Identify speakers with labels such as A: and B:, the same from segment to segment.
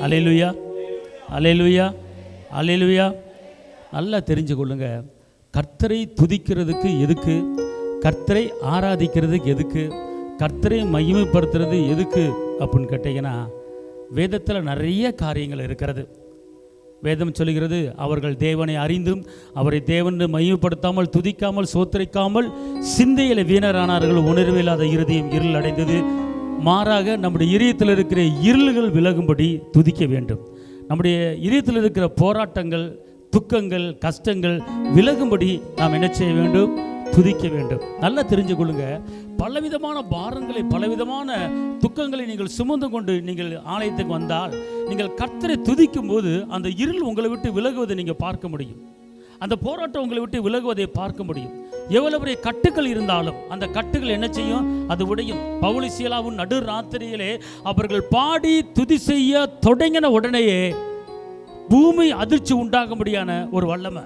A: அல்லேலூயா, அல்லேலூயா, அல்லேலூயா. நல்லா தெரிஞ்சு கொள்ளுங்க, கர்த்தரை துதிக்கிறதுக்கு எதுக்கு, கர்த்தரை ஆராதிக்கிறதுக்கு எதுக்கு, கர்த்தரை மகிமைப்படுத்துறது எதுக்கு அப்படின்னு கேட்டீங்கன்னா, வேதத்தில் நிறைய காரியங்கள் இருக்கிறது. வேதம் சொல்கிறது, அவர்கள் தேவனை அறிந்தும் அவரை தேவன் மகிமைப்படுத்தாமல் துதிக்காமல் சோத்தரிக்காமல் சிந்தையில் வீணரானார்கள். உணர்வில்லாத இருதயம் இருள் அடைந்தது. மாறாக நம்முடைய இதயத்தில் இருக்கிற இருள்கள் விலகும்படி துதிக்க வேண்டும். நம்முடைய இதயத்தில் இருக்கிற போராட்டங்கள், துக்கங்கள், கஷ்டங்கள் விலகும்படி நாம் என்ன செய்ய வேண்டும்? துதிக்க வேண்டும். நல்லா தெரிஞ்சு கொள்ளுங்க, பலவிதமான பாரங்களை, பலவிதமான துக்கங்களை நீங்கள் சுமந்து கொண்டு நீங்கள் ஆலயத்துக்கு வந்தால், நீங்கள் கர்த்தரை துதிக்கும் போது அந்த இருள் உங்களை விட்டு விலகுவதை நீங்கள் பார்க்க முடியும். அந்த போராட்டம் உங்களை விட்டு விலகுவதை பார்க்க முடியும். எவ்வளவு பெரிய கட்டுகள் இருந்தாலும் அந்த கட்டுகள் என்ன செய்யும்? அது உடையும். பவுல் சீலாவும் நடு ராத்திரியிலே அவர்கள் பாடி துதி செய்ய தொடங்கின உடனேயே பூமி அதிர்ச்சி உண்டாகும்படியான ஒரு வல்லமை,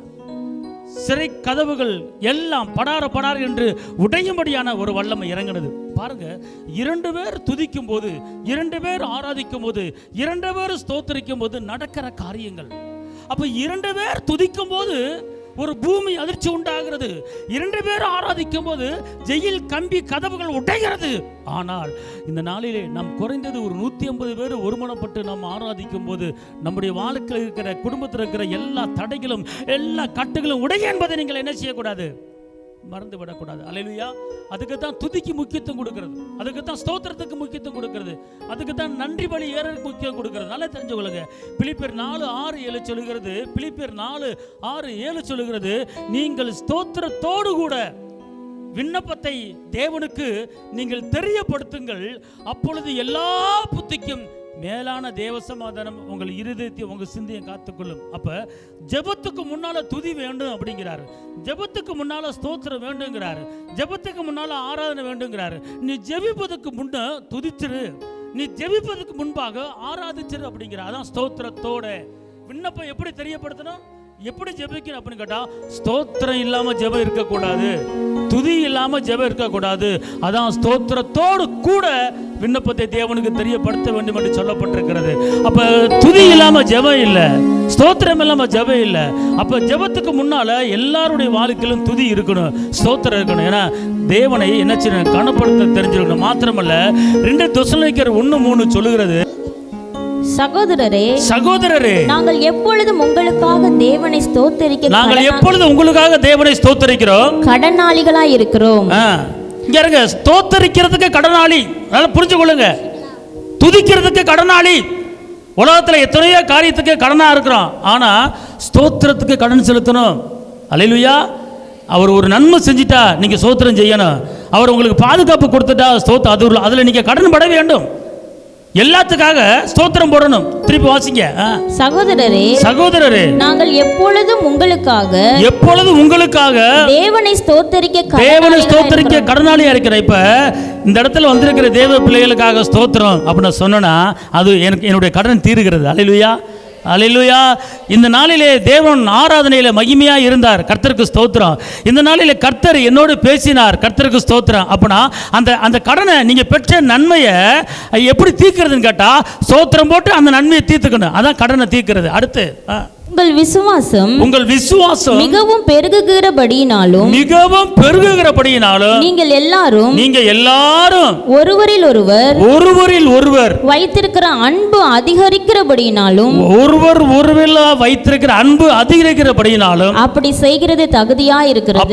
A: சிறை கதவுகள் எல்லாம் படார என்று உடையும்படியான ஒரு வல்லமை இறங்கினது. பாருங்க, 2 பேர் துதிக்கும் போது, 2 பேர் ஆராதிக்கும் போது, 2 பேர் ஸ்தோத்திரிக்கும் போது நடக்கிற காரியங்கள். அப்ப 2 பேர் துதிக்கும் போது ஒரு பூமி அதிர்ச்சி உண்டாகிறது. 2 பேர் ஆராதிக்கும் போது ஜெயில் கம்பி கதவுகள் உடைகிறது. ஆனால் இந்த நாளிலே நாம் குறைந்தது ஒரு 150 பேர் ஒருமனப்பட்டு நாம் ஆராதிக்கும் போது நம்முடைய வாழ்க்கையில் இருக்கிற, குடும்பத்தில் இருக்கிற எல்லா தடைகளும், எல்லா கட்டுகளும் உடைய என்பதை நீங்கள் என்ன செய்யக்கூடாது? மறந்து விடக்கூடாது. அல்லேலூயா. அதுக்கு தான் துதிக்கு முக்கியத்துவம் கொடுக்கிறது, அதுக்கு தான் ஸ்தோத்திரத்துக்கு முக்கியத்துவம் கொடுக்கிறது, அதுக்கு தான் நன்றி பலி ஏறதுக்கு முக்கியம் கொடுக்கிறது. நல்லா தெரிஞ்சு கொள்ளுங்க. பிலிப்பியர் 4:6-7 சொல்லுகிறது, பிலிப்பியர் 4:6-7 சொல்லுகிறது, நீங்கள் ஸ்தோத்திரத்தோடு கூட விண்ணப்பத்தை தேவனுக்கு நீங்கள் தெரியப்படுத்துங்கள், அப்பொழுது எல்லா புத்திக்கும் மேலான தேவ சமாதானம் உங்கள் இருதயத்தை, உங்க சிந்தையை காத்துக்கொள்ளும். அப்ப ஜெபத்துக்கு முன்னால துதி வேண்டும் அப்படிங்கிறாரு, ஜெபத்துக்கு முன்னால ஸ்தோத்திரம் வேண்டுங்கிறாரு, ஜெபத்துக்கு முன்னால ஆராதனை வேண்டுங்கிறாரு. நீ ஜெபிப்பதற்கு முன்ன துதிச்சிரு, நீ ஜெபிப்பதற்கு முன்பாக ஆராதிச்சிரு அப்படிங்கிற. அதான் ஸ்தோத்திரத்தோட. விண்ணப்பம் எப்படி தெரியப்படுத்தணும், எப்படி ஜெபிக்கணும் அப்படின்னு கேட்டா, ஸ்தோத்திரம் இல்லாம ஜெபம் இருக்கக்கூடாது, துதி இல்லாம ஜெபம் இருக்கக்கூடாது. அதான் ஸ்தோத்திரத்தோடு கூட விண்ணப்பத்தை தேவனுக்கு தெரியப்படுத்த வேண்டும் என்று சொல்லப்பட்டிருக்கிறது. அப்ப துதி இல்லாம ஜெபம் இல்லை, ஸ்தோத்திரம் இல்லாம ஜெபம் இல்லை. அப்ப ஜெபத்துக்கு முன்னால எல்லாருடைய வாழ்க்கையிலும் துதி இருக்கணும், ஸ்தோத்திரம் இருக்கணும். ஏன்னா தேவனை என்ன செய்யணும்? கனப்படுத்த தெரிஞ்சிருக்கணும். மாத்திரமல்ல, 2 தெசலோனிக்கர் 1:3 சொல்லுகிறது, சகோதரரே நாங்கள் எப்பொழுதும் உங்களுக்காக தேவனை ஸ்தோத்திரிக்கிறோம், நாங்கள் எப்பொழுதும் உங்களுக்காக தேவனை ஸ்தோத்திரிக்கிறோம், கடனாளிகளாய் இருக்கிறோம். இங்க இருங்க, ஸ்தோத்திரிக்கிறதுக்கு கடனாளி. நல்லா புரிஞ்சு கொள்ளுங்க. துதிக்கிறதுக்கு கடனாளி. உலகத்துல எத்தனையோ காரியத்துக்கு கடனா இருக்கிறோம், ஆனா ஸ்தோத்திரத்துக்கு கடன் செலுத்தணும். அல்லேலூயா. அவர் ஒரு நன்மை செஞ்சிட்டா நீங்க ஸ்தோத்திரம் செய்யணும். அவர் உங்களுக்கு பாதுகாப்பு கொடுத்துட்டா ஸ்தோத்திரம், அதுல நீங்க கடன் பட வேண்டும். எல்லாத்துக்காக ஸ்தோத்திரம் போடணும். திருப்பி வாசிங்க. சகோதரரே நாங்கள் எப்பொழுதும் உங்களுக்காக தேவனை ஸ்தோத்தரிக்க கடனாளியா இருக்கிறேன். இப்ப இந்த இடத்துல வந்திருக்கிற தேவ பிள்ளைகளுக்காக ஸ்தோத்திரம் அப்படின்னு சொன்னா அது எனக்கு என்னுடைய கடன் தீருகிறது. அல்லேலூயா, அல்லேலூயா. இந்த நாளிலே தேவன் ஆராதனையில மகிமையா இருந்தார், கர்த்தருக்கு ஸ்தோத்திரம். இந்த நாளிலே கர்த்தர் என்னோடு பேசினார், கர்த்தருக்கு ஸ்தோத்திரம். அப்படின்னா அந்த கடனை நீங்க பெற்ற நன்மையை எப்படி தீர்க்கிறதுன்னு கேட்டா, ஸ்தோத்திரம் போட்டு அந்த நன்மையை தீர்த்துக்கணும். அதான் கடனை தீர்க்கிறது. அடுத்து, உங்கள் விசுவாசம் மிகவும் பெருகுகிறபடியினாலும் நீங்கள் எல்லாரும் ஒருவரில் ஒருவர் வைத்திருக்கிற அன்பு அதிகரிக்கிறபடியினாலும் அப்படி செய்கிறது தகுதியா இருக்கிறது.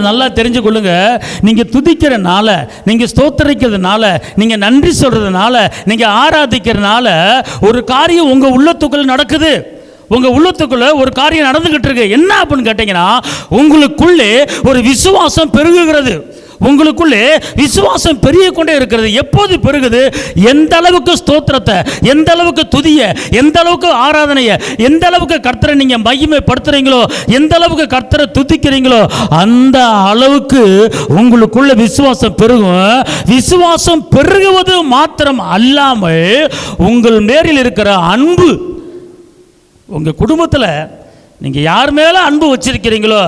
A: நல்லா தெரிஞ்சு கொள்ளுங்க. நீங்க துதிக்கிறனால, நீங்க ஸ்தோத்திரிக்கிறதுனால, நீங்க நன்றி சொல்றதுனால, நீங்க ஆராதிக்கிறதுனால ஒரு காரியம் உங்க உள்ளத்துக்குள்ள நடக்குது. உங்க உள்ளத்துக்குள்ள ஒரு காரியம் நடந்துகிட்டு இருக்கு. என்ன அப்படின்னு கேட்டீங்கன்னா, உங்களுக்குள்ளே ஒரு விசுவாசம் பெருகுகிறது. உங்களுக்குள்ளே விசுவாசம் பெருகி கொண்டே இருக்கிறது. எப்போது பெருகுது? எந்த அளவுக்கு ஸ்தோத்திரத்தை, எந்த அளவுக்கு துதிய, எந்த அளவுக்கு ஆராதனைய, எந்த அளவுக்கு கர்த்தரை நீங்க மகிமைப்படுத்துறீங்களோ, எந்த அளவுக்கு கர்த்தரை துதிக்கிறீங்களோ, அந்த அளவுக்கு உங்களுக்குள்ள விசுவாசம் பெருகும். விசுவாசம் பெருகுவது மாத்திரம் அல்லாமல் உங்கள் மேலில் இருக்கிற அன்பு, உங்க குடும்பத்தில் நீங்க யார் மேல அன்பு வச்சிருக்கிறீங்களோ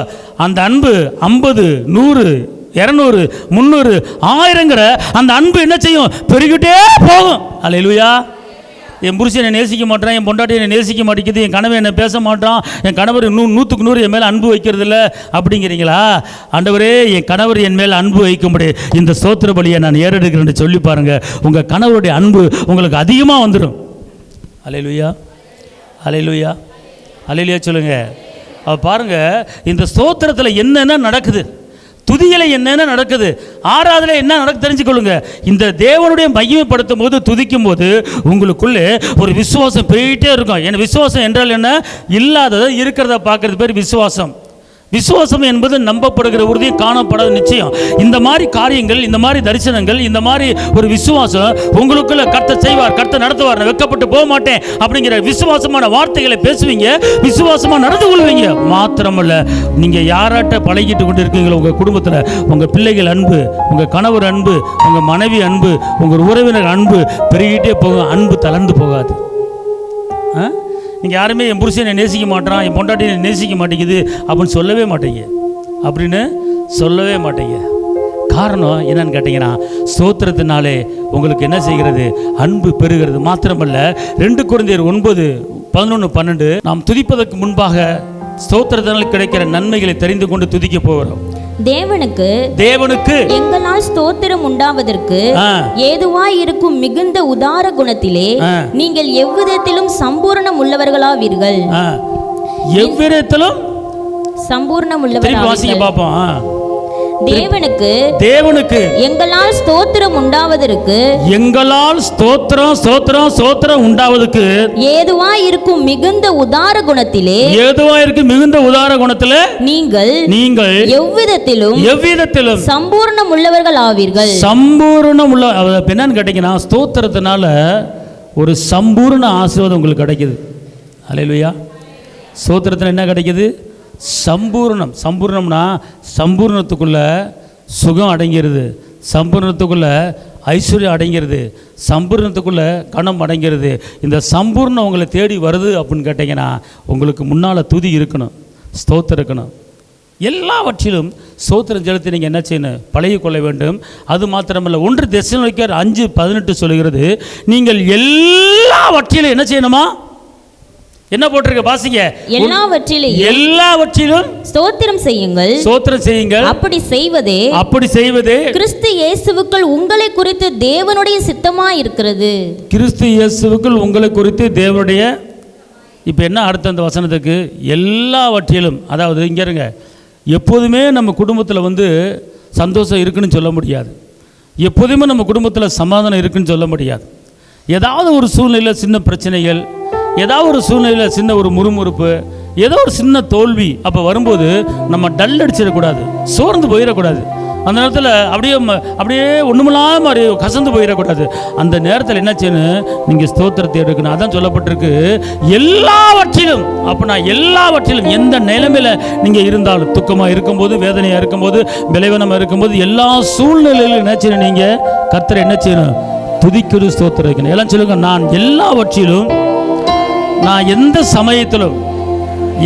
A: அந்த அன்பு 50, 100, 200, 300, 1000ங்கிற அந்த அன்பு என்ன செய்யும்? பெருகிட்டே போகும். அல்லேலூயா. என் புருஷன் என்னை நேசிக்க மாட்டான், என் பொண்டாட்டி என்னை நேசிக்க மாட்டேங்குது, என் கணவன் என்னை பேச மாட்டான், என் கணவர் 100% என் மேலே அன்பு வைக்கிறதில்ல அப்படிங்கிறீங்களா? ஆண்டவரே, என் கணவர் என் மேலே அன்பு வைக்கும்படி இந்த ஸ்தோத்திர பலியை நான் ஏறெடுக்கிறேன்னு சொல்லி பாருங்கள். உங்கள் கணவருடைய அன்பு உங்களுக்கு அதிகமாக வந்துடும். அல்லேலூயா, அல்லேலூயா, அல்லேலூயா சொல்லுங்கள். பாருங்கள், இந்த ஸ்தோத்திரத்தில் என்னென்ன நடக்குது, துதியில என்னென்ன நடக்குது, ஆராதனை என்ன நடக்கு தெரிஞ்சுக்கொள்ளுங்க. இந்த தேவனுடைய மகிமைப்படுத்தும் போது, துதிக்கும் போது உங்களுக்குள்ளே ஒரு விசுவாசம் போயிட்டே இருக்கும். என் விசுவாசம் என்றால் என்ன? இல்லாததை இருக்கிறத பார்க்கறது பேர் விசுவாசம். விசுவாசம் என்பது நம்பப்படுகிற உறுதி, காணப்படாத நிச்சயம். இந்த மாதிரி காரியங்கள், இந்த மாதிரி தரிசனங்கள், இந்த மாதிரி ஒரு விசுவாசம் உங்களுக்குள்ள கர்த்தர் செய்வார், கர்த்தர் நடத்துவார். நான் வெட்கப்பட்டு போக மாட்டேன் அப்படிங்கிற விசுவாசமான வார்த்தைகளை பேசுவீங்க, விசுவாசமா நடந்து கொள்வீங்க. மாத்திரமல்ல, நீங்க யாராட்ட பழகிட்டு கொண்டு இருக்கீங்களோ, உங்க குடும்பத்தில் உங்க பிள்ளைகள் அன்பு, உங்க கணவர் அன்பு, உங்க மனைவி அன்பு, உங்க உறவினர் அன்பு பெருகிட்டே போகும். அன்பு தளர்ந்து போகாது. நீங்கள் யாருமே என் புருஷனை நேசிக்க மாட்டான், என் பொண்டாட்டியை நேசிக்க மாட்டேங்குது அப்படின்னு சொல்லவே மாட்டீங்க. அப்படின்னு சொல்லவே மாட்டீங்க. காரணம் என்னன்னு கேட்டிங்கன்னா, ஸ்தோத்திரத்தினாலே உங்களுக்கு என்ன செய்கிறது? அன்பு பெறுகிறது. மாத்திரமல்ல, 2 கொரிந்தியர் 9:11-12 நாம் துதிப்பதற்கு முன்பாக ஸ்தோத்திரத்தினால் கிடைக்கிற நன்மைகளை தெரிந்து கொண்டு துதிக்க போகிறோம்.
B: தேவனுக்கு எங்களால் ஸ்தோத்திரம் உண்டாவதற்கு ஏதுவாய் இருக்கும் மிகுந்த உதார குணத்திலே நீங்கள் எவ்விதத்திலும் சம்பூர்ணம் உள்ளவர்களாவீர்கள்.
A: எவ்விதத்திலும்
B: சம்பூர்ணம் உள்ளவர்களாவீர்கள்.
A: தேவனுக்கு
B: எங்களால் ஸ்தோத்திரம் உண்டாவதற்கு
A: உண்டாவதற்கு
B: ஏதுவாய் இருக்கும் மிகுந்த உதார குணத்திலே நீங்கள் எவ்விதத்திலும் சம்பூர்ணம் உள்ளவர்கள் ஆவீர்கள்.
A: சம்பூர்ணம் உள்ள என்னன்னு கேட்டீங்கன்னா, ஸ்தோத்திரத்தினால ஒரு சம்பூர்ண ஆசீர்வாதம் உங்களுக்கு கிடைக்குது. அல்லேலூயா. ஸ்தோத்திரத்தில் என்ன கிடைக்குது? சம்பூர்ணம். சம்பூர்ணம்னா சம்பூர்ணத்துக்குள்ள சுகம் அடங்கிறது, சம்பூர்ணத்துக்குள்ள ஐஸ்வர்யம் அடங்கிறது, சம்பூர்ணத்துக்குள்ள கணம் அடங்கிறது. இந்த சம்பூர்ணம் உங்களை தேடி வருது அப்படின்னு கேட்டிங்கன்னா, உங்களுக்கு முன்னால் துதி இருக்கணும், ஸ்தோத்திரம் இருக்கணும். எல்லாவற்றிலும் ஸ்தோத்திரம் செலுத்தி நீங்கள் என்ன செய்யணும்? பழகி கொள்ள வேண்டும். அது மாத்திரமல்ல, 1 தெசலோனிக்கேயர் 5:18 சொல்கிறது, நீங்கள் எல்லாவற்றிலும் என்ன செய்யணுமா? என்ன போட்டிருக்க பாசிங்க? எல்லாவற்றிலும்
B: ஸ்தோத்திரம்
A: செய்யுங்கள். அப்படி செய்வதே
B: கிறிஸ்து இயேசுவுக்குள் உங்களை குறித்து தேவனுடைய சித்தமாய் இருக்கிறது.
A: கிறிஸ்து இயேசுவுக்குள் உங்களை குறித்து தேவனுடைய. இப்போ என்ன அர்த்தம் அந்த வசனத்துக்கு? எல்லாவற்றிலும், அதாவது இங்கே இருங்க, எப்போதுமே நம்ம குடும்பத்தில் சந்தோஷம் இருக்குன்னு சொல்ல முடியாது, எப்போதுமே நம்ம குடும்பத்தில் சமாதானம் இருக்குன்னு சொல்ல முடியாது. ஏதாவது ஒரு சூழ்நிலையில் சின்ன பிரச்சனைகள், ஏதாவது ஒரு சூழ்நிலையில் சின்ன ஒரு முறுமுறுப்பு, ஏதோ ஒரு சின்ன தோல்வி அப்போ வரும்போது நம்ம டல் அடிச்சிடக்கூடாது, சோர்ந்து போயிடக்கூடாது. அந்த நேரத்தில் அப்படியே ஒன்றுமில்லாம மாதிரி கசந்து போயிடக்கூடாது. அந்த நேரத்தில் என்ன செய்யணும்? நீங்கள் ஸ்தோத்திரத்தை எடுக்கணும். அதான் சொல்லப்பட்டிருக்கு, எல்லாவற்றிலும். அப்போ நான் எல்லாவற்றிலும், எந்த நிலைமையில் நீங்கள் இருந்தாலும், துக்கமாக இருக்கும்போது, வேதனையாக இருக்கும்போது, விளைவனமாக இருக்கும்போது, எல்லா சூழ்நிலையிலும் என்ன செய்யணும்? நீங்கள் கர்த்தரை என்ன செய்யணும்? துதிக்கிற ஸ்தோத்திரம் வைக்கணும். எல்லாம் சொல்லுங்க, நான் எல்லாவற்றிலும், நான் எந்த சமயத்திலும்,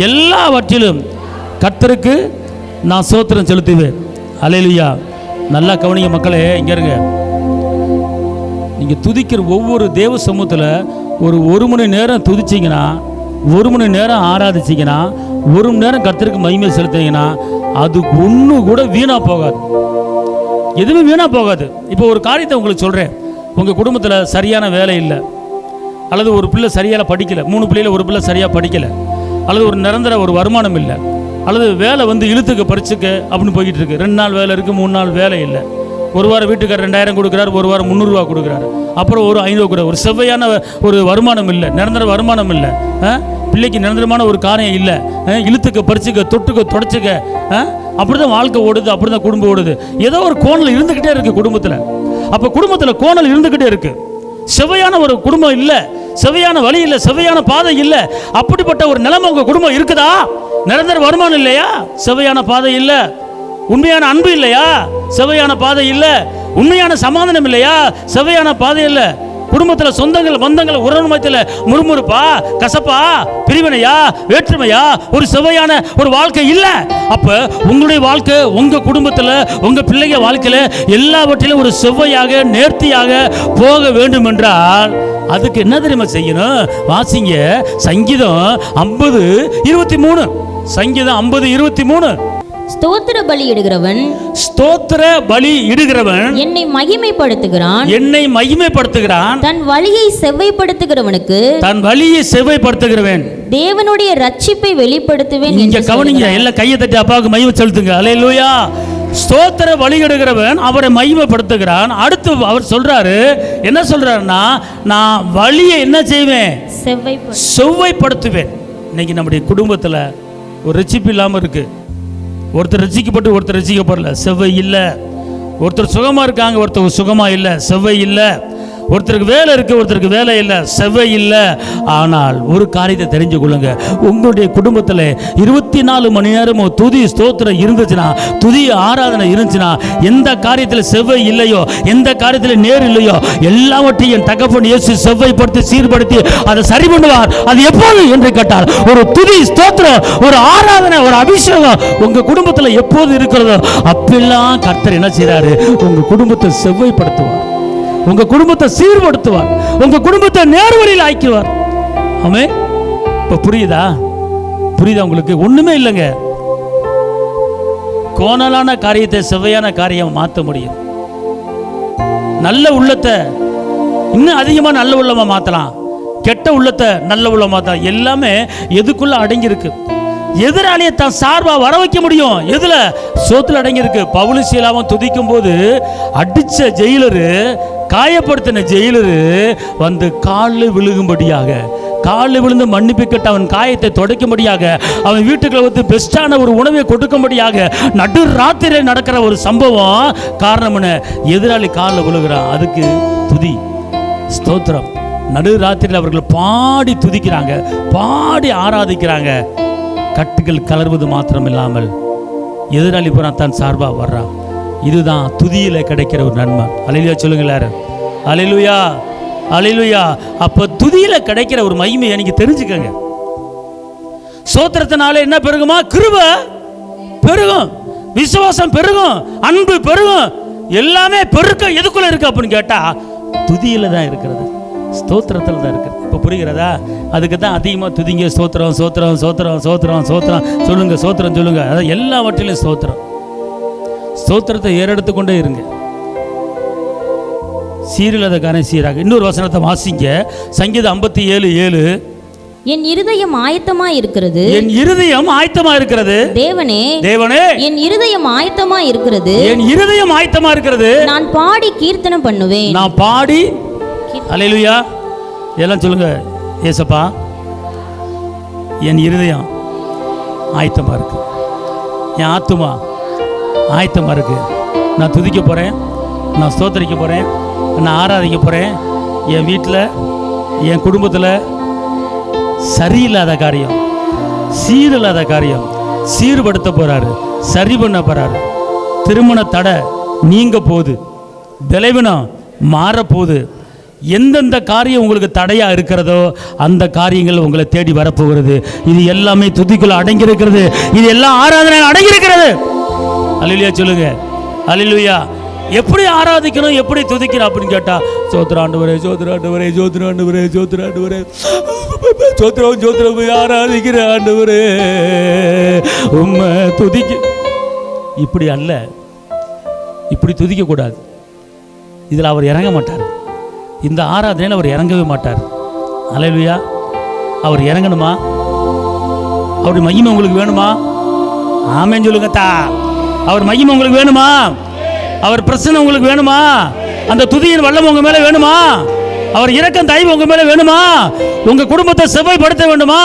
A: எல்லாவற்றிலும் கர்த்தருக்கு நான் ஸ்தோத்திரம் செலுத்துவேன். அல்லேலூயா. நல்லா கவனிங்க மக்களே. இங்கே இருங்க, நீங்கள் துதிக்கிற ஒவ்வொரு தேவ சமூகத்தில் ஒரு மணி நேரம் துதிச்சிங்கன்னா, 1 மணி நேரம் ஆராதிச்சிங்கன்னா, 1 மணி நேரம் கர்த்தருக்கு மகிமை செலுத்திங்கன்னா, அது ஒன்று கூட வீணாக போகாது, எதுவுமே வீணாக போகாது. இப்போ ஒரு காரியத்தை உங்களுக்கு சொல்கிறேன். உங்கள் குடும்பத்தில் சரியான வேலை இல்லை, அல்லது ஒரு பிள்ளை சரியாக படிக்கலை, 3 பிள்ளையில் ஒரு பிள்ளை சரியாக படிக்கலை, அல்லது ஒரு நிரந்தர ஒரு வருமானம் இல்லை, அல்லது வேலை இழுத்துக்க பறிச்சுக்க அப்படின்னு போய்கிட்டு இருக்கு. 2 நாள் வேலை இருக்குது, 3 நாள் வேலை இல்லை. ஒரு வாரம் வீட்டுக்காரர் 2000 கொடுக்குறாரு, ஒரு வாரம் 300 ரூபா கொடுக்குறாரு, அப்புறம் ஒரு 500 கூட. ஒரு செவ்வையான ஒரு வருமானம் இல்லை, நிரந்தர வருமானம் இல்லை, பிள்ளைக்கு நிரந்தரமான ஒரு காரியம் இல்லை, இழுத்துக்க பறிச்சுக்க, தொட்டுக்க தொடச்சிக்க, அப்படி தான் வாழ்க்கை ஓடுது, அப்படி தான் குடும்பம் ஓடுது. ஏதோ ஒரு கோணல் இருந்துக்கிட்டே இருக்குது குடும்பத்தில். அப்போ குடும்பத்தில் கோணல் இருந்துக்கிட்டே இருக்குது. செவ்வையான ஒரு குடும்பம் இல்லை, செவ்வையான வழி இல்லை, செவ்வையான பாதை இல்லை. அப்படிப்பட்ட ஒரு நிலைமை உங்கள் குடும்பம் இருக்குதா? நிரந்தர வருமானம் இல்லையா? செவ்வையான பாதை இல்லை. உண்மையான அன்பு இல்லையா? செவ்வையான பாதை இல்லை. உண்மையான சமாதானம் இல்லையா? செவ்வையான பாதை இல்லை. குடும்பத்தில் சொந்தங்கள் பந்தங்கள் உறவுமத்தில் முறுமுறுப்பா, கசப்பா, பிரிவினையா, வேற்றுமையா, ஒரு செவ்வையான ஒரு வாழ்க்கை இல்லை. அப்ப உங்களுடைய வாழ்க்கை, உங்க குடும்பத்தில், உங்க பிள்ளைங்க வாழ்க்கையில எல்லாவற்றிலும் ஒரு செவ்வையாக நேர்த்தியாக போக வேண்டும் என்றால் அதுக்கு என்ன தெரியுமா செய்யணும்? வாசிங்க சங்கீதம் 50:23. சங்கீதம் 50:23.
B: ஸ்தோத்திர பலி இடுகிறவன் என்னை மகிமைப்படுத்துகிறான்
A: தன் வழியை செவ்வைப்படுத்துகிறவன்
B: தேவனுடைய ரட்சிப்பை வெளிப்படுத்துவேன்.
A: இங்க கவனிங்க, எல்லாம் கையை தட்டி அப்பாவுக்கு மகிமை செலுத்துங்க. அல்லேலூயா. ஸ்தோத்திர பலியிடுகிறவன் அவரை மகிமைப்படுத்துகிறான். அடுத்து அவர் சொல்றாரு, என்ன சொல்றாருன்னா, நான் வழியை என்ன செய்வேன்? செவ்வைப்படுத்துவேன். இன்னைக்கு நம்முடைய குடும்பத்தில் ஒரு ரட்சிப்பு இல்லாமல் இருக்கு. ஒருத்தர் ரசிக்கப்பட்டு ஒருத்தர் ரசிக்கப்படல, செவ்வை இல்லை. ஒருத்தர் சுகமாக இருக்காங்க, ஒருத்தர் சுகமாக இல்லை, செவ்வை இல்லை. ஒருத்தருக்கு வேலை இருக்குது, ஒருத்தருக்கு வேலை இல்லை, செவ்வை இல்லை. ஆனால் ஒரு காரியத்தை தெரிஞ்சு கொள்ளுங்க, உங்களுடைய குடும்பத்தில் 24 மணி நேரமும் துதி ஸ்தோத்திரம் இருந்துச்சுன்னா, துதி ஆராதனை இருந்துச்சுன்னா, எந்த காரியத்தில் செவ்வை இல்லையோ, எந்த காரியத்தில் நேர் இல்லையோ, எல்லாவற்றையும் தகப்பன் இயேசு செவ்வைப்படுத்தி சீர்படுத்தி அதை சரி பண்ணுவார். அது எப்போது என்று கேட்டால், ஒரு துதி ஸ்தோத்திரம், ஒரு ஆராதனை, ஒரு அபிஷேகம் உங்க குடும்பத்தில் எப்போது இருக்கிறதோ அப்பெல்லாம் கர்த்தர் என்ன செய்றாரு? உங்க குடும்பத்தை செவ்வைப்படுத்துவார், உங்க குடும்பத்தை சீர்படுத்துவார், உங்க குடும்பத்தை நேர்வழியில் ஆக்குவார். ஆமே. இப்ப புரியுதா? உங்களுக்கு? ஒண்ணுமே இல்லைங்க, கோணலான காரியத்தை செவ்வையான காரியம் மாற்ற முடியும். நல்ல உள்ளத்தை இன்னும் அதிகமா நல்ல உள்ளமா மாத்தலாம், கெட்ட உள்ளத்தை நல்ல உள்ளமா மாத்தலாம். எல்லாமே எதுக்குள்ள அடங்கி இருக்கு? எதிராளியை தான் சார்பா வர வைக்க முடியும். எதுல? சோத்துல அடங்கி இருக்கு. பவுல் சீலாவும் துதிக்கும் போது அடிச்ச ஜெயிலரு, காயப்படுத்தின ஜெயிலரு வந்து காலில் விழுகும்படியாக, காலில் விழுந்து மன்னிப்பு கேட்டு அவன் காயத்தை துடைக்கும்படியாக, அவன் வீட்டுக்குள்ள வந்து பெஸ்டான ஒரு உணவை கொடுக்கும்படியாக நடு ராத்திரியில் நடக்கிற ஒரு சம்பவம். காரணம் என்ன? எதிராளி காலில் விழுகிறான். அதுக்கு துதி ஸ்தோத்திரம். நடு ராத்திரியில் அவர்கள் பாடி துதிக்கிறாங்க, பாடி ஆராதிக்கிறாங்க. கட்டுகள் கலர்வது மாத்திரம் இல்லாமல் எதிராளி பூரா தான் சார்பாக வர்றான். இதுதான் துதியில கிடைக்கிற ஒரு நன்மை. அல்லேலூயா சொல்லுங்க எல்லாரும். அல்லேலூயா, அல்லேலூயா. அப்ப துதியில கிடைக்கிற ஒரு மகிமையை நீங்க தெரிஞ்சுக்கங்க. ஸ்தோத்திரத்தினால என்ன பெருகுமா? கிருபை பெருகும், விசுவாசம் பெருகும், அன்பு பெருகும். எல்லாமே பெருக்க எதுக்குள்ள இருக்கு அப்படின்னு கேட்டா துதியில தான் இருக்கிறது, ஸ்தோத்திரத்தில் தான் இருக்குது. இப்போ புரிகிறதா? அதுக்கு தான் அதிகமாக துதிங்க. ஸ்தோத்திரம் ஸ்தோத்திரம் ஸ்தோத்திரம் ஸ்தோத்திரம் ஸ்தோத்திரம் சொல்லுங்க, ஸ்தோத்திரம் சொல்லுங்க. அதான் எல்லாவற்றிலும் ஸ்தோத்திரம். ஸ்தோத்திரத்தை ஏறெடுத்து கொண்டே இருங்க. சீரில்லாதக்காரன் சீராக. இன்னொரு வசனத்தை வாசிங்க. சங்கீதம் 57:7.
B: என் இருதயம் ஆயத்தமாய் இருக்கிறது,
A: என் இருதயம் ஆயத்தமா இருக்கிறது.
B: தேவனே,
A: தேவனே,
B: என் இருதயம் ஆயத்தமாய் இருக்கிறது,
A: என் இருதயம் ஆயத்தமா இருக்கிறது.
B: நான் பாடி கீர்த்தனம் பண்ணுவேன்,
A: நான் பாடி. அல்லேலூயா. எல்லாம் சொல்லுங்க. ஏசப்பா, என் இருதயம் ஆயத்தமா இருக்கு, என் ஆத்துமா ஆயத்தமா இருக்கு. நான் துதிக்க போறேன், நான் ஸ்தோத்திரிக்க போறேன், நான் ஆராதிக்க போறேன். என் வீட்டில், என் குடும்பத்தில் சரியில்லாத காரியம், சீரில்லாத காரியம் சீர்படுத்த போறாரு, சரி பண்ண போறாரு. திருமண தடை நீங்க போகுது, விளைவினம் மாறப்போகுது. எந்தெந்த காரியம் உங்களுக்கு தடையா இருக்கிறதோ அந்த காரியங்கள் உங்களை தேடி வரப்போகிறது. இது எல்லாமே துதிக்குள்ள அடங்கி இருக்கிறது, இது எல்லாம் ஆராதனை அடங்கி இருக்கிறது. அல்லேலூயா சொல்லுங்க. அல்லேலூயா. எப்படி ஆராதிக்கணும், எப்படி துதிக்கணும் அப்படின்னு கேட்டா, சோத்ராண்டவரே சோத்ராண்டவரே சோத்ராண்டவரே சோத்ராண்டவரே சோத்ரம் சோத்ரம் ஆராதிக்கிற ஆண்டவரே உம்மை துதிக்க. இப்படி அல்ல, இப்படி துதிக்க கூடாது. இதில் அவர் இறங்க மாட்டார். இந்த ஆராதனையில் அவர் இறங்கவே மாட்டார். அல்லேலூயா. அவர் இறங்கணுமா? அவருடைய மகிமை உங்களுக்கு வேணுமா? ஆமென் சொல்லுங்க. அவர் மகிமை உங்களுக்கு வேணுமா? அவர் பிரசன்னம் உங்களுக்கு வேணுமா? அந்த துதியின் வல்லம் உங்க மேல வேணுமா? அவர் இரக்கம் தயவு உங்க மேல வேணுமா? உங்க குடும்பத்தை செவ்வாய்ப்படுத்த வேண்டுமா?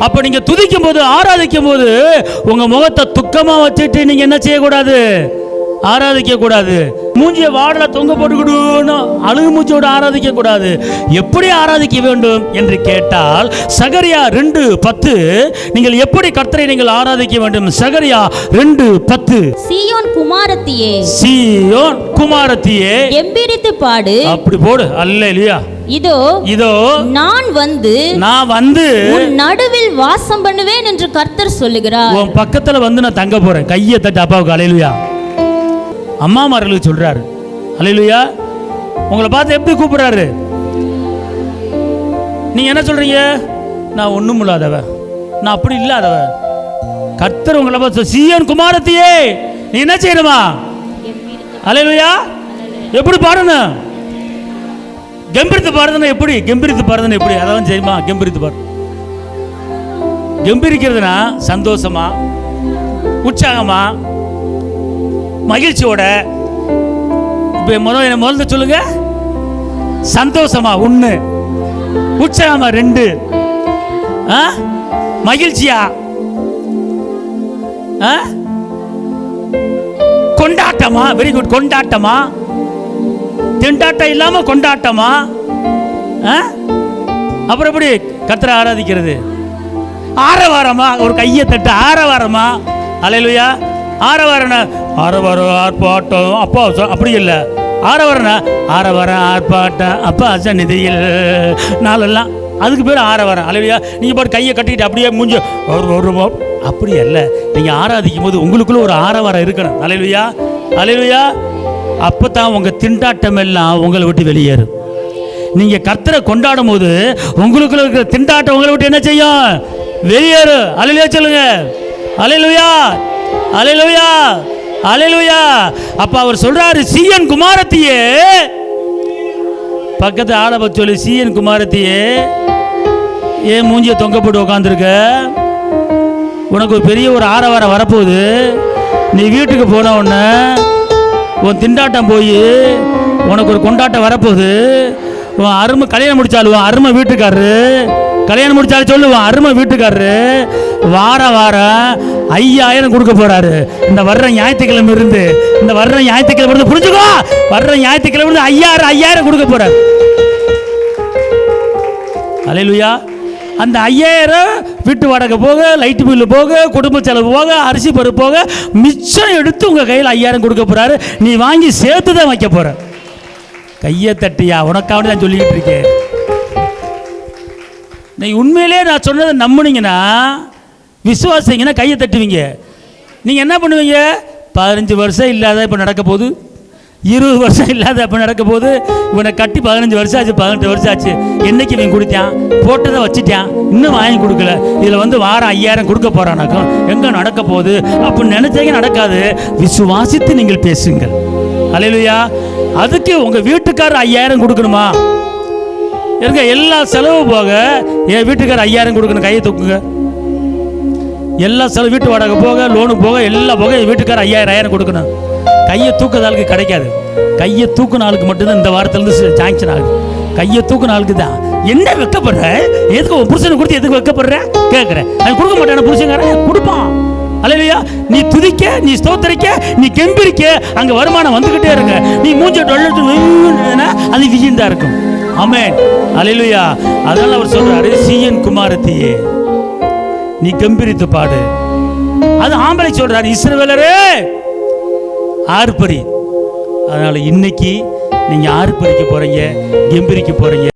A: அப்ப நீங்க துதிக்கும் போது, ஆராதிக்கும் போது உங்க முகத்தை துக்கமா வச்சுட்டு நீங்க என்ன செய்யக்கூடாது? ஆராதிக்க கூடாது. மூஞ்சிய வாடல தொங்க போட்டுக்கிட்டு அழுகு மூச்சோடு ஆராதிக்க கூடாது. எப்படி ஆராதிக்க வேண்டும் என்று கேட்டால், சகரியா 2:10 நீங்கள் எப்படி கர்த்தரை நீங்கள் ஆராதிக்க வேண்டும்? சகரியா 2:10.
B: சீயோன் குமாரத்தியே,
A: சீயோன் குமாரத்தியே,
B: எம்பிரித்து பாடு.
A: அப்படி போடு. அல்லேலூயா.
B: இதோ
A: இதோ
B: நான் வந்து உன் நடுவில் வாசம் பண்ணுவேன் என்று கர்த்தர் சொல்லுகிறார்.
A: உன் பக்கத்துல வந்து நான் தங்க போறேன். கையை தட்டு அப்பாவுக்கு. அல்லேலூயா. அம்மாமார்களுக்கு சொல்றாரு. அல்லேலூயா. உங்களை பார்த்து எப்படி கூப்பிடுறாரு? நீங்க என்ன சொல்றீங்க? நான் ஒண்ணும் இல்லாதவ, நான் அப்படி இல்லாதவ. கர்த்தர் உங்களை பார்த்து சீயோன் குமாரத்தியே நீ என்ன செய்யணுமா? அல்லேலூயா. எப்படி பாடணும்? கம்பீரித்து பாடுறதுன்னா எப்படி? கம்பீரித்து பாடுறதுன்னா எப்படி? அதான் செய்யுமா? கம்பீரித்து பாடு. கம்பீரிக்கிறதுனா சந்தோஷமா, உற்சாகமா, மகிழ்ச்சியோட. இப்போ முதல்ல சொல்லுங்க. சந்தோஷமா ஒன்று, உற்சாகமா ரெண்டு, மகிழ்ச்சியா, கொண்டாட்டமா. Very good. கொண்டாட்டமா, திண்டாட்டம் இல்லாம கொண்டாட்டமா. அப்புறம் எப்படி கர்த்தரை ஆராதிக்கிறது? ஆரவாரமா. ஒரு கையை தட்டு. ஆரவாரமா. அல்லேலூயா. ஆரவாரனா ஆரவாரம் ஆர்ப்பாட்டம் அப்பா அப்படி இல்லை. ஆரவாரனா ஆரவாரம் ஆர்ப்பாட்டம் அப்பா சந்நிதியில் நாளெல்லாம் அதுக்கு பேர் ஆரவாரம். அல்லேலூயா. நீங்கள் பாட்டு கையை கட்டிக்கிட்டு அப்படியே மூஞ்சி அப்படி அல்ல. நீங்கள் ஆராதிக்கும் போது உங்களுக்குள்ள ஒரு ஆரவாரம் இருக்கணும். அல்லேலூயா. அல்லேலூயா. அப்போ தான் உங்கள் திண்டாட்டம் எல்லாம் உங்களை விட்டு வெளியேறும். நீங்கள் கர்த்தரை கொண்டாடும் போது உங்களுக்குள்ள இருக்கிற திண்டாட்டம் உங்களை விட்டு என்ன செய்யும்? வெளியேறும். அல்லேலூயா சொல்லுங்க. அல்லேலூயா. அல்லேலூயா. அல்லேலூயா. அப்ப அவர் சொல்றாரு, சீயோன் குமாரத்தியே, பக்கத்து ஆளை பத்தி சொல்லி, சீயோன் குமாரத்தியே ஏன் மூஞ்சியை தொங்க போட்டு உட்காந்துருக்க? உனக்கு ஒரு பெரிய ஒரு ஆரவாரம் வரப்போகுது. நீ வீட்டுக்கு போன உடனே உன் திண்டாட்டம் போய் உனக்கு ஒரு கொண்டாட்டம் வரப்போகுது. உன் அருமை கல்யாணம் முடிச்சாலும் அருமை வீட்டுக்காரரு, கல்யாணம் முடிச்சாலும் சொல்லுவான் அருமை வீட்டுக்காரரு வாரம் 5000 கொடுக்க போறாரு. இந்த வர்ற ஞாயிற்றுக்கிழமை இருந்து, இந்த வர்ற ஞாயிற்றுக்கிழமை இருந்து புரிஞ்சுக்கோ, வர்ற ஞாயிற்றுக்கிழமை இருந்து 5000 கொடுக்க போறாரு. அல்லேலூயா. அந்த 5000 வீட்டு வாடகை போக, லைட் பில்லு போக, குடும்ப செலவு போக, அரிசி பருப்பு போக, மிச்சம் எடுத்து உங்க கையில் 5000 கொடுக்க போறாரு. நீ வாங்கி சேர்த்து தான் வைக்க போற. கையை தட்டியா? உனக்காக நான் சொல்லிக்கிட்டு இருக்கேன். நீ உண்மையிலே நான் சொன்னதை நம்புனீங்கன்னா, விசுவாசிங்கன்னா கையை தட்டுவீங்க. நீங்கள் என்ன பண்ணுவீங்க? 15 வருஷம் இல்லாத இப்போ நடக்க போகுது, 20 வருஷம் இல்லாத இப்போ நடக்க போகுது. இவனை கட்டி 15 வருஷம் ஆச்சு, 18 வருஷம் ஆச்சு. என்னைக்கு இவன் கொடுத்தான்? போட்டதை வச்சுட்டான், இன்னும் வாங்கி கொடுக்கல. இதில் வந்து வாரம் 5000 கொடுக்க போகிறானாக்கும். எங்கே நடக்க போகுது அப்படின்னு நினைச்சீங்க, நடக்காது. விசுவாசித்து நீங்கள் பேசுங்கள். அல்லேலூயா. அதுக்கு உங்கள் வீட்டுக்காரர் 5000 கொடுக்கணுமா? இருங்க, எல்லா செலவு போக என் வீட்டுக்காரர் 5000 கொடுக்கணும். கையை தூக்குங்க. எல்லா செலவு, வீட்டு வாடகை போக, லோனு போக, எல்லா போக என் வீட்டுக்காரர் 5000 கொடுக்கணும். கையை தூக்குற ஆளுக்கு கிடைக்காது. கையை தூக்குன ஆளுக்கு மட்டும்தான் இந்த வாரத்திலிருந்து சாங்ஷன் ஆகுது. கையை தூக்குன ஆளுக்கு தான். என்ன வைக்கப்படுற? எதுக்கு உன் புருஷனை கொடுத்து எதுக்கு வைக்கப்படுற கேட்குறேன். அது கொடுக்க மாட்டான புருஷங்காரன் கொடுப்பான். அல்லேலூயா. நீ துதிக்க, நீ ஸ்தோத்திரிக்க, நீ கெம்பீரிக்க, அங்க வருமானம் வந்துகிட்டே இருக்கு. நீ மூஞ்ச டொல்லுன்னா அது விஜயந்தா இருக்கும். ஆமென். அல்லேலூயா. அதனால அவர் சொல்றாரு, சீயோன் குமாரத்தியே நீ கம்பீரித்து பாடு. அது ஆம்பளை சொல்றாரு, இஸ்ரவேலரே ஆர்ப்பரி. அதனால இன்னைக்கு நீங்க ஆர்ப்பரிக்க போறீங்க, கம்பீரிக்க போறீங்க.